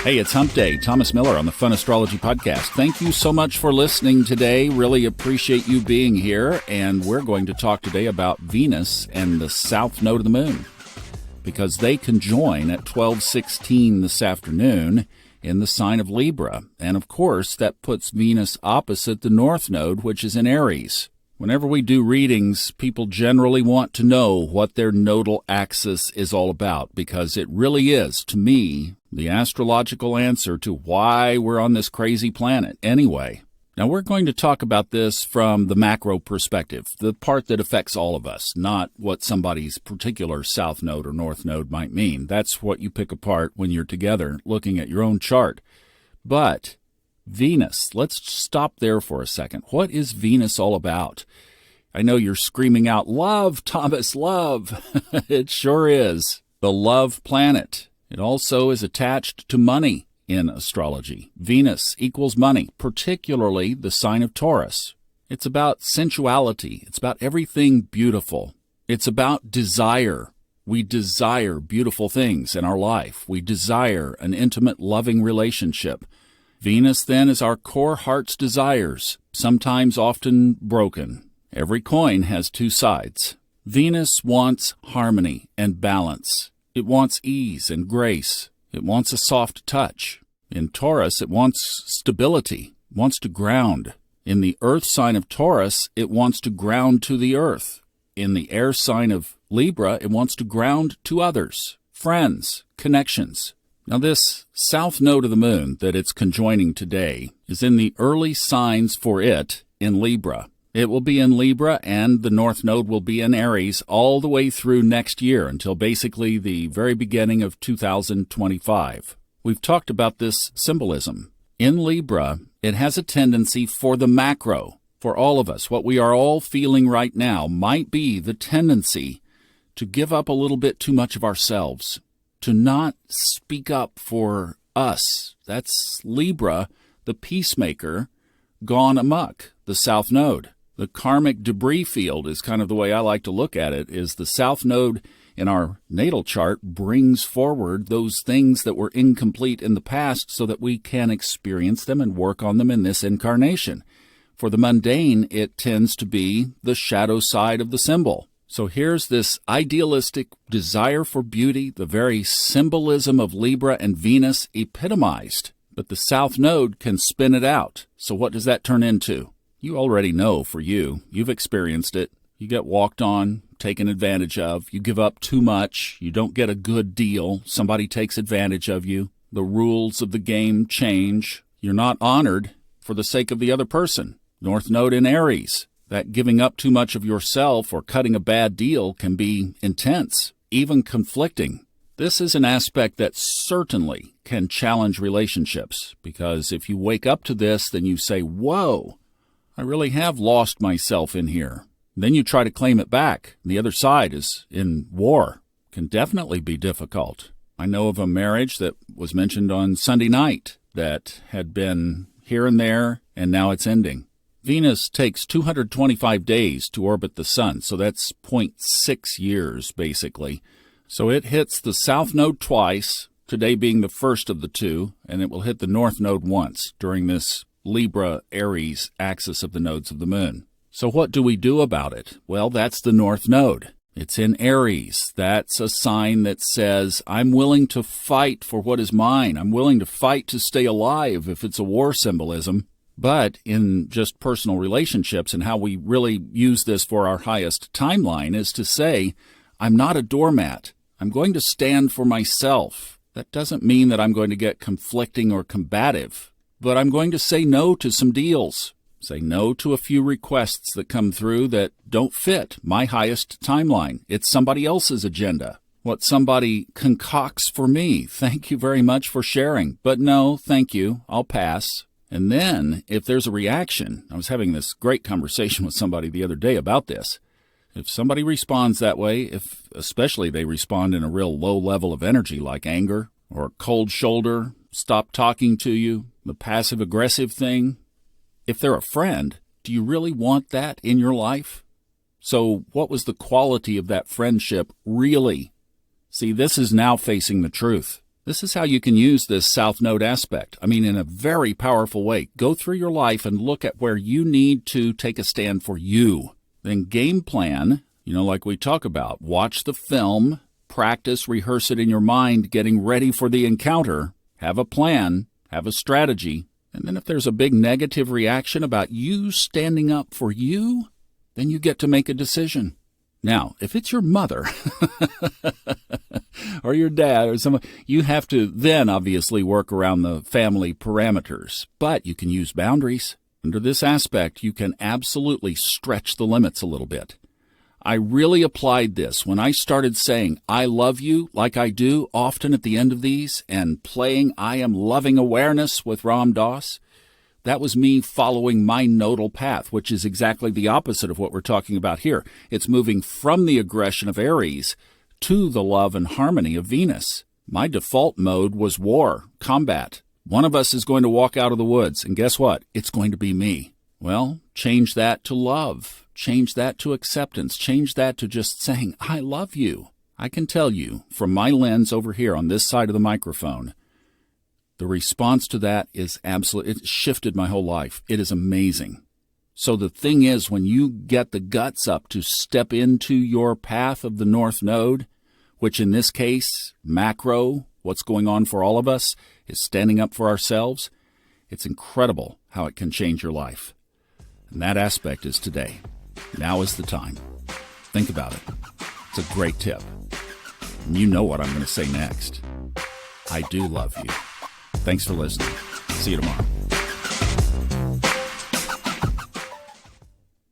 Hey, it's Hump Day. Thomas Miller on the Fun Astrology Podcast. Thank you so much for listening today. Really appreciate you being here. And we're going to talk today about Venus and the south node of the moon, because they conjoin at 12:16 this afternoon in the sign of Libra. And of course, that puts Venus opposite the north node, which is in Aries. Whenever we do readings, people generally want to know what their nodal axis is all about, because it really is, to me, the astrological answer to why we're on this crazy planet anyway. Now, we're going to talk about this from the macro perspective, the part that affects all of us, not what somebody's particular south node or north node might mean. That's what you pick apart when you're together looking at your own chart. But Venus, let's stop there for a second. What is Venus all about? I know you're screaming out, love, Thomas, love. It sure is. The love planet. It also is attached to money in astrology. Venus equals money, particularly the sign of Taurus. It's about sensuality. It's about everything beautiful. It's about desire. We desire beautiful things in our life. We desire an intimate, loving relationship. Venus, then, is our core heart's desires, sometimes often broken. Every coin has two sides. Venus wants harmony and balance. It wants ease and grace. It wants a soft touch. In Taurus, it wants stability, wants to ground. In the earth sign of Taurus, it wants to ground to the earth. In the air sign of Libra, it wants to ground to others, friends, connections. Now, this south node of the moon that it's conjoining today is in the early signs for it in Libra. It will be in Libra, and the north node will be in Aries all the way through next year until basically the very beginning of 2025. We've talked about this symbolism. In Libra, it has a tendency for the macro, for all of us. What we are all feeling right now might be the tendency to give up a little bit too much of ourselves, to not speak up for us. That's Libra, the peacemaker, gone amok, the south node. The karmic debris field is kind of the way I like to look at it, is the south node in our natal chart brings forward those things that were incomplete in the past so that we can experience them and work on them in this incarnation. For the mundane, it tends to be the shadow side of the symbol. So here's this idealistic desire for beauty, the very symbolism of Libra and Venus epitomized. But the south node can spin it out. So what does that turn into? You already know for you. You've experienced it. You get walked on, taken advantage of. You give up too much. You don't get a good deal. Somebody takes advantage of you. The rules of the game change. You're not honored for the sake of the other person. North node in Aries. That giving up too much of yourself or cutting a bad deal can be intense, even conflicting. This is an aspect that certainly can challenge relationships, because if you wake up to this, then you say, whoa, I really have lost myself in here. Then you try to claim it back. The other side is in war. Can definitely be difficult. I know of a marriage that was mentioned on Sunday night that had been here and there, and now it's ending. Venus takes 225 days to orbit the sun, so that's 0.6 years, basically. So it hits the south node twice, today being the first of the two, and it will hit the north node once during this Libra-Aries axis of the nodes of the moon. So what do we do about it? Well, that's the north node. It's in Aries. That's a sign that says, I'm willing to fight for what is mine. I'm willing to fight to stay alive if it's a war symbolism. But in just personal relationships and how we really use this for our highest timeline is to say, I'm not a doormat. I'm going to stand for myself. That doesn't mean that I'm going to get conflicting or combative. But I'm going to say no to some deals, say no to a few requests that come through that don't fit my highest timeline. It's somebody else's agenda. What somebody concocts for me. Thank you very much for sharing. But no, thank you. I'll pass. And then if there's a reaction, I was having this great conversation with somebody the other day about this. If somebody responds that way, if especially they respond in a real low level of energy like anger or cold shoulder, stop talking to you, the passive-aggressive thing, if they're a friend, do you really want that in your life? So what was the quality of that friendship really? See, this is now facing the truth. This is how you can use this South Node aspect. I mean, in a very powerful way. Go through your life and look at where you need to take a stand for you. Then game plan, like we talk about. Watch the film, practice, rehearse it in your mind, getting ready for the encounter. Have a plan, have a strategy. And then if there's a big negative reaction about you standing up for you, then you get to make a decision. Now, if it's your mother or your dad or someone, you have to then obviously work around the family parameters. But you can use boundaries. Under this aspect, you can absolutely stretch the limits a little bit. I really applied this when I started saying, I love you like I do often at the end of these and playing I am loving awareness with Ram Dass. That was me following my nodal path, which is exactly the opposite of what we're talking about here. It's moving from the aggression of Aries to the love and harmony of Venus. My default mode was war, combat. One of us is going to walk out of the woods, and guess what? It's going to be me. Well, change that to love. Change that to acceptance. Change that to just saying, I love you. I can tell you, from my lens over here on this side of the microphone, the response to that is absolute. It shifted my whole life. It is amazing. So the thing is, when you get the guts up to step into your path of the North Node, which in this case, macro, what's going on for all of us, is standing up for ourselves, it's incredible how it can change your life. And that aspect is today. Now is the time. Think about it. It's a great tip. And you know what I'm going to say next. I do love you. Thanks for listening. See you tomorrow.